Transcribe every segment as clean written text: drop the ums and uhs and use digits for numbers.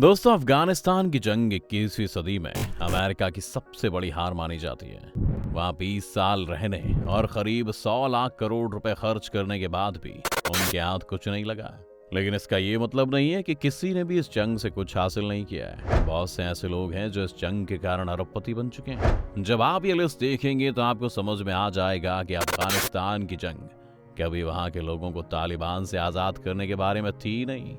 दोस्तों, अफगानिस्तान की जंग 21वीं सदी में अमेरिका की सबसे बड़ी हार मानी जाती है। वहां 20 साल रहने और करीब 100 लाख करोड़ रुपए खर्च करने के बाद भी उनके हाथ कुछ नहीं लगा। लेकिन इसका ये मतलब नहीं है कि किसी ने भी इस जंग से कुछ हासिल नहीं किया है। बहुत से ऐसे लोग हैं जो इस जंग के कारण अरबपति बन चुके हैं। जब आप ये लिस्ट देखेंगे तो आपको समझ में आ जाएगा कि अफगानिस्तान की जंग कभी वहां के लोगों को तालिबान से आजाद करने के बारे में थी नहीं।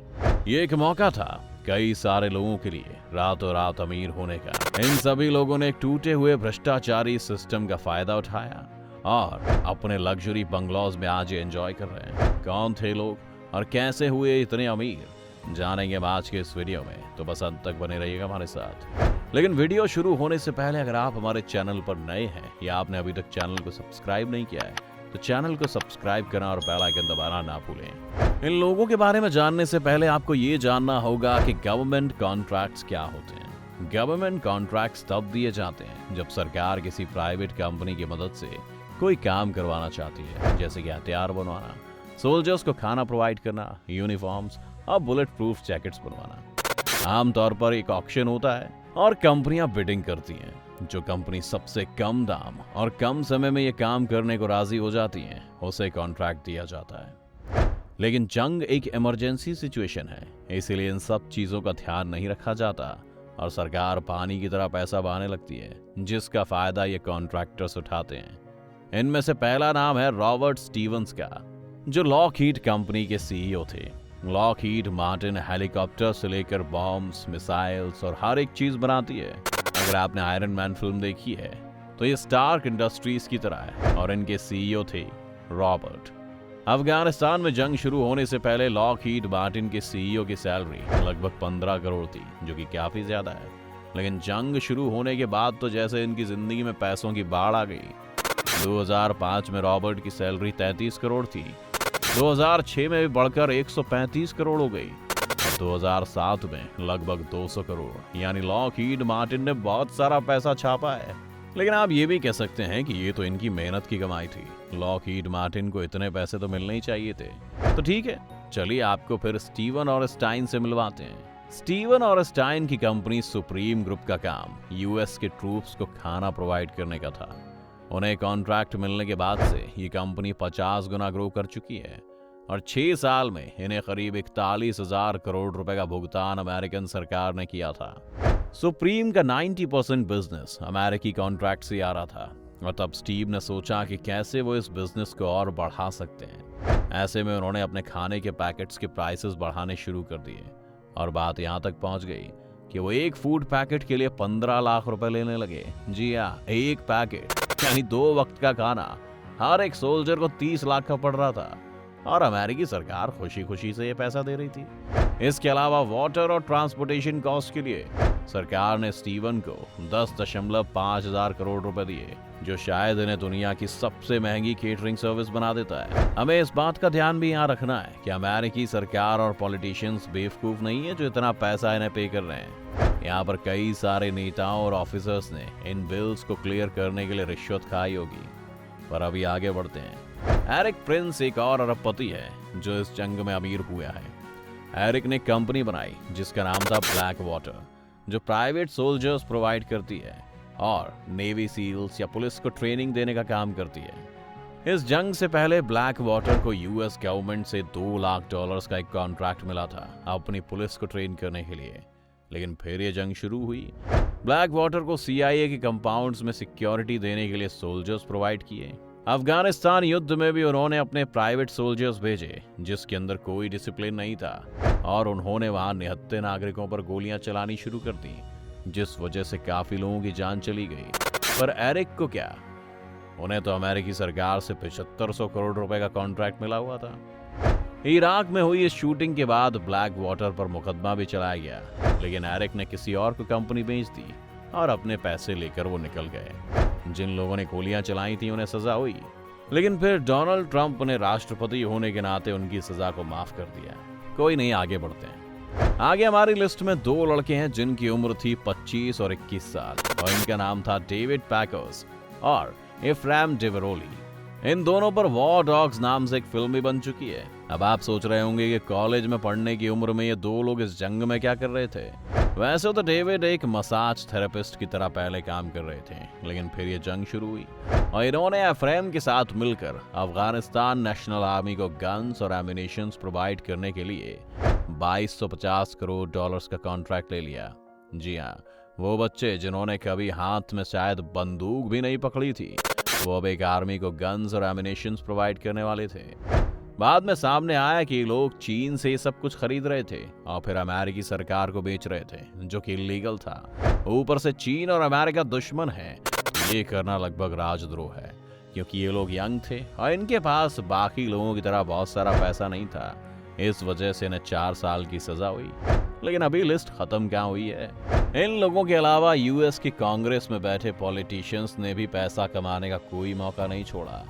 ये एक मौका था कई सारे लोगों के लिए रातों रात अमीर होने का। इन सभी लोगों ने एक टूटे हुए भ्रष्टाचारी सिस्टम का फायदा उठाया और अपने लग्जरी बंगलोज में आज एंजॉय कर रहे हैं। कौन थे लोग और कैसे हुए इतने अमीर, जानेंगे हम आज के इस वीडियो में, तो बस अंत तक बने रहिएगा हमारे साथ। लेकिन वीडियो शुरू होने से पहले अगर आप हमारे चैनल पर नए हैं या आपने अभी तक चैनल को सब्सक्राइब नहीं किया है तो चैनल को सब्सक्राइब करना और बेल आइकन दबाना ना भूलें। इन लोगों के बारे में जानने से पहले आपको ये जानना होगा कि गवर्नमेंट कॉन्ट्रैक्ट्स क्या होते हैं। गवर्नमेंट कॉन्ट्रैक्ट्स तब दिए जाते हैं जब सरकार किसी प्राइवेट कंपनी की मदद से कोई काम करवाना चाहती है, जैसे कि हथियार बनवाना, सोल्जर्स को खाना प्रोवाइड करना, यूनिफॉर्म्स और बुलेट प्रूफ जैकेट्स बनवाना। आमतौर पर एक ऑक्शन होता है और कंपनियां बिडिंग करती हैं। जो कंपनी सबसे कम दाम और कम समय में ये काम करने को राजी हो जाती है उसे कॉन्ट्रैक्ट दिया जाता है। लेकिन जंग एक इमरजेंसी सिचुएशन है, इसीलिए इन सब चीजों का ध्यान नहीं रखा जाता और सरकार पानी की तरह पैसा बहाने लगती है, जिसका फायदा ये कॉन्ट्रैक्टर्स उठाते हैं। इनमें से पहला नाम है रॉबर्ट स्टीवंस का, जो लॉकहीड कंपनी के सीईओ थे। लॉकहीड मार्टिन हेलीकॉप्टर से लेकर बॉम्ब्स, मिसाइल्स और हर एक चीज बनाती है। अगर आपने आयरन मैन फिल्म देखी है तो ये स्टार्क इंडस्ट्रीज की तरह है और इनके सीईओ थे रॉबर्ट। अफगानिस्तान में जंग शुरू होने से पहले लॉकहीड मार्टिन के सीईओ की सैलरी लगभग 15 करोड़ थी, जो कि काफी ज्यादा है। लेकिन जंग शुरू होने के बाद तो जैसे इनकी जिंदगी में पैसों की बाढ़ आ गई। 2005 में रॉबर्ट की सैलरी 33 करोड़ थी, 2006 में भी बढ़कर 135 करोड़ हो गई, 2007 में लगभग 200 करोड़। यानी लॉकहीड मार्टिन ने बहुत सारा पैसा छापा है। लेकिन आप ये भी कह सकते हैं कि ये तो इनकी मेहनत की कमाई थी। लॉकहीड मार्टिन को इतने पैसे तो मिलने ही चाहिए थे। तो ठीक है, चलिए आपको फिर स्टीवन और स्टाइन से मिलवाते हैं। स्टीवन और स्टाइन की कंपनी सुप्रीम ग्रुप का काम यूएस के ट्रूप्स को खाना प्रोवाइड करने का था। उन्हें कॉन्ट्रैक्ट मिलने के बाद से ये कंपनी 50 गुना ग्रो कर चुकी है और 6 साल में इन्हें करीब 41,000 करोड़ रुपए का भुगतान अमेरिकन सरकार ने किया था। सुप्रीम का 90% बिजनेस अमेरिकी कॉन्ट्रैक्ट से आ रहा था और तब स्टीव ने सोचा कि कैसे वो इस बिजनेस को और बढ़ा सकते हैं। ऐसे में उन्होंने अपने खाने के पैकेट्स के प्राइसेस बढ़ाने शुरू कर दिए और बात यहाँ तक पहुंच गई कि वो एक फूड पैकेट के लिए 15 लाख रुपए लेने लगे। जी हाँ, एक पैकेट यानी 2 वक्त का खाना हर एक सोल्जर को 30 लाख का पड़ रहा था और अमेरिकी सरकार खुशी खुशी से ये पैसा दे रही थी। इसके अलावा वाटर और ट्रांसपोर्टेशन कॉस्ट के लिए सरकार ने स्टीवन को 10.5 हजार करोड़ रुपए दिए, जो शायद इन्हें दुनिया की सबसे महंगी केटरिंग सर्विस बना देता है। हमें इस बात का ध्यान भी यहाँ रखना है कि अमेरिकी सरकार और पॉलिटिशियंस बेवकूफ नहीं है जो इतना पैसा इन्हें पे कर रहे हैं। यहाँ पर कई सारे नेताओं और ऑफिसर्स ने इन बिल्स को क्लियर करने के लिए रिश्वत खाई होगी। पर अभी आगे बढ़ते हैं। एरिक प्रिंस एक और अरबपति है जो इस जंग में अमीर हुआ है। एरिक ने कंपनी बनाई जिसका नाम था ब्लैक वाटर, जो प्राइवेट सोल्जर्स प्रोवाइड करती है और नेवी सील्स या पुलिस को ट्रेनिंग देने का काम करती है। इस जंग से पहले ब्लैक वाटर को यूएस गवर्नमेंट से $2 लाख का एक कॉन्ट्रैक्ट मिला था अपनी पुलिस को ट्रेन करने के लिए। लेकिन फिर ये जंग शुरू हुई। ब्लैक वाटर को CIA के कंपाउंड्स में सिक्योरिटी देने के लिए सोल्जर्स प्रोवाइड किए। अफगानिस्तान युद्ध में भी उन्होंने अपने प्राइवेट सोल्जर्स भेजे जिसके अंदर कोई डिसिप्लिन नहीं था और उन्होंने वहां निहत्थे नागरिकों पर गोलियां चलानी शुरू कर दी, जिस वजह से काफी लोगों की जान चली गई। पर एरिक को क्या, उन्हें तो अमेरिकी सरकार से 7500 करोड़ रुपए का कॉन्ट्रैक्ट मिला हुआ था। इराक में हुई इस शूटिंग के बाद ब्लैक वाटर पर मुकदमा भी चलाया गया, लेकिन एरिक ने किसी और को कंपनी बेच दी और अपने पैसे लेकर वो निकल गए। जिन लोगों ने गोलियां चलाई थी उन्हें सजा हुई, लेकिन फिर डोनाल्ड ट्रंप ने राष्ट्रपति होने के नाते उनकी सजा को माफ कर दिया। कोई नहीं, आगे बढ़ते हैं। आगे हमारी लिस्ट में 2 लड़के हैं जिनकी उम्र थी 25 और 21 साल और इनका नाम था डेविड पैकर्स और इफ्राम डेवरोली। इन दोनों पर वॉर डॉग्स नाम से एक फिल्म भी बन चुकी है। अब आप सोच रहे होंगे कि कॉलेज में पढ़ने की उम्र में ये दो लोग इस जंग में क्या कर रहे थे। वैसे तो डेविड एक मसाज थेरेपिस्ट की तरह पहले काम कर रहे थे, लेकिन फिर ये जंग शुरू हुई और इन्होंने एफ्रेम के साथ मिलकर अफगानिस्तान नेशनल आर्मी को गन्स और एमिनेशंस प्रोवाइड करने के लिए 2250 करोड़ डॉलर्स का कॉन्ट्रैक्ट ले लिया। जी हाँ, वो बच्चे जिन्होंने कभी हाथ में शायद बंदूक भी नहीं पकड़ी थी, वो अब एक आर्मी को गन्स और एमिनेशंस प्रोवाइड करने वाले थे। बाद में सामने आया कि लोग चीन से सब कुछ खरीद रहे थे और फिर अमेरिकी सरकार को बेच रहे थे, जो कि इलीगल था। ऊपर से चीन और अमेरिका दुश्मन है। ये करना लगभग राजद्रोह है, क्योंकि ये लोग यंग थे और इनके पास बाकी लोगों की तरह बहुत सारा पैसा नहीं था। इस वजह से इन्हें 4 साल की सजा हुई। लेकिन अभी लिस्ट खत्म क्या हुई है। इन लोगों के अलावा यूएस की कांग्रेस में बैठे पॉलिटिशियंस ने भी पैसा कमाने का कोई मौका नहीं छोड़ा,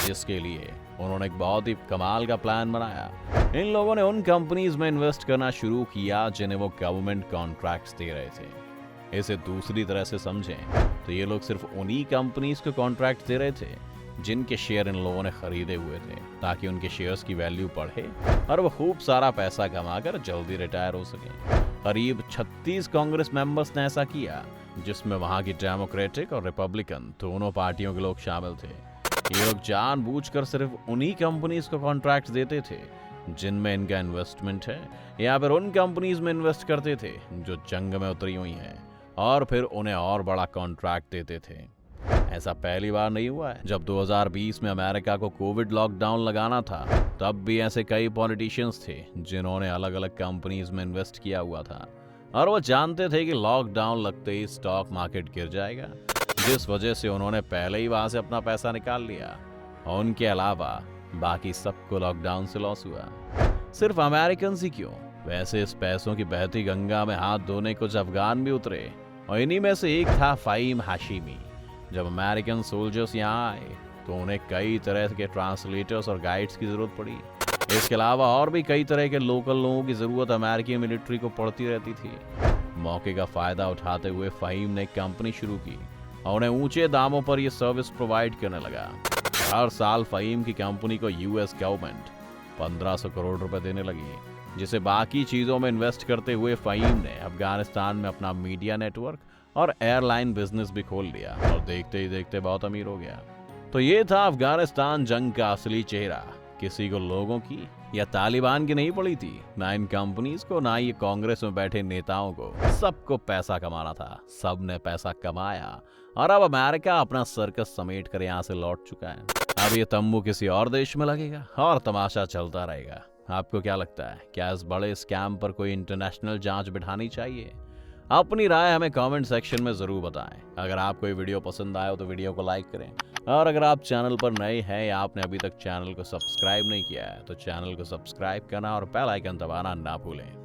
जिसके लिए उन्होंने एक बहुत ही कमाल का प्लान बनाया। इन लोगों ने उन कंपनीज में इन्वेस्ट करना शुरू किया जिन्हें वो गवर्नमेंट कॉन्ट्रैक्ट्स दे रहे थे। इसे दूसरी तरह से समझें तो ये लोग सिर्फ उन्हीं कंपनीज को कॉन्ट्रैक्ट दे रहे थे जिनके शेयर इन लोगों ने खरीदे हुए थे, ताकि उनके शेयर्स की वैल्यू बढ़े और वो खूब सारा पैसा कमाकर जल्दी रिटायर हो सके। करीब 36 कांग्रेस मेंबर्स ने ऐसा किया, जिसमें वहां की डेमोक्रेटिक और रिपब्लिकन दोनों पार्टियों के लोग शामिल थे। ये लोग जानबूझकर सिर्फ उन्हीं कंपनीज को कॉन्ट्रैक्ट देते थे जिनमें इनका इन्वेस्टमेंट है, या फिर उन कंपनीज में इन्वेस्ट करते थे जो जंग में उतरी हुई हैं, और फिर उन्हें और बड़ा कॉन्ट्रैक्ट देते थे। ऐसा पहली बार नहीं हुआ है। जब 2020 में अमेरिका को कोविड लॉकडाउन लगाना था, तब भी ऐसे कई पॉलिटिशियंस थे जिन्होंने अलग अलग कंपनीज में इन्वेस्ट किया हुआ था और वो जानते थे कि लॉकडाउन लगते ही स्टॉक मार्केट गिर जाएगा, जिस वजह से उन्होंने पहले ही वहां से अपना पैसा निकाल लिया। और उनके अलावा बाकी सबको लॉकडाउन से लॉस हुआ। सिर्फ अमेरिकन ही क्यों, वैसे इस पैसों की बहती गंगा में हाथ धोने कुछ अफगान भी उतरे, और इन्हीं में से एक था फ़हीम हाशिमी। जब अमेरिकन सोल्जर्स यहाँ आए तो उन्हें कई तरह के ट्रांसलेटर्स और गाइड्स की जरूरत पड़ी। इसके अलावा और भी कई तरह के लोकल लोगों की जरूरत अमेरिकी मिलिट्री को पड़ती रहती थी। मौके का फायदा उठाते हुए फ़हीम ने एक कंपनी शुरू की और उन्हें ऊंचे दामों पर यह सर्विस प्रोवाइड करने लगा। हर साल फ़हीम की कंपनी को यूएस गवर्नमेंट 1500 करोड़ रुपए देने लगी, जिसे बाकी चीजों में इन्वेस्ट करते हुए फ़हीम ने अफगानिस्तान में अपना मीडिया नेटवर्क और एयरलाइन बिजनेस भी खोल लिया और देखते ही देखते बहुत अमीर हो गया। तो ये था अफगानिस्तान जंग का असली चेहरा। किसी को लोगों की या तालिबान की नहीं पड़ी थी, ना इन कंपनीज को, ना ये कांग्रेस में बैठे नेताओं को। सबको पैसा कमाना था, सब ने पैसा कमाया और अब अमेरिका अपना सर्कस समेट कर यहाँ से लौट चुका है। अब ये तंबू किसी और देश में लगेगा और तमाशा चलता रहेगा। आपको क्या लगता है, क्या इस बड़े स्कैम पर कोई इंटरनेशनल जांच बिठानी चाहिए? अपनी राय हमें कमेंट सेक्शन में जरूर बताएं। अगर आपको ये वीडियो पसंद आया हो तो वीडियो को लाइक करें, और अगर आप चैनल पर नए हैं या आपने अभी तक चैनल को सब्सक्राइब नहीं किया है तो चैनल को सब्सक्राइब करना और बेल आइकन दबाना ना भूलें।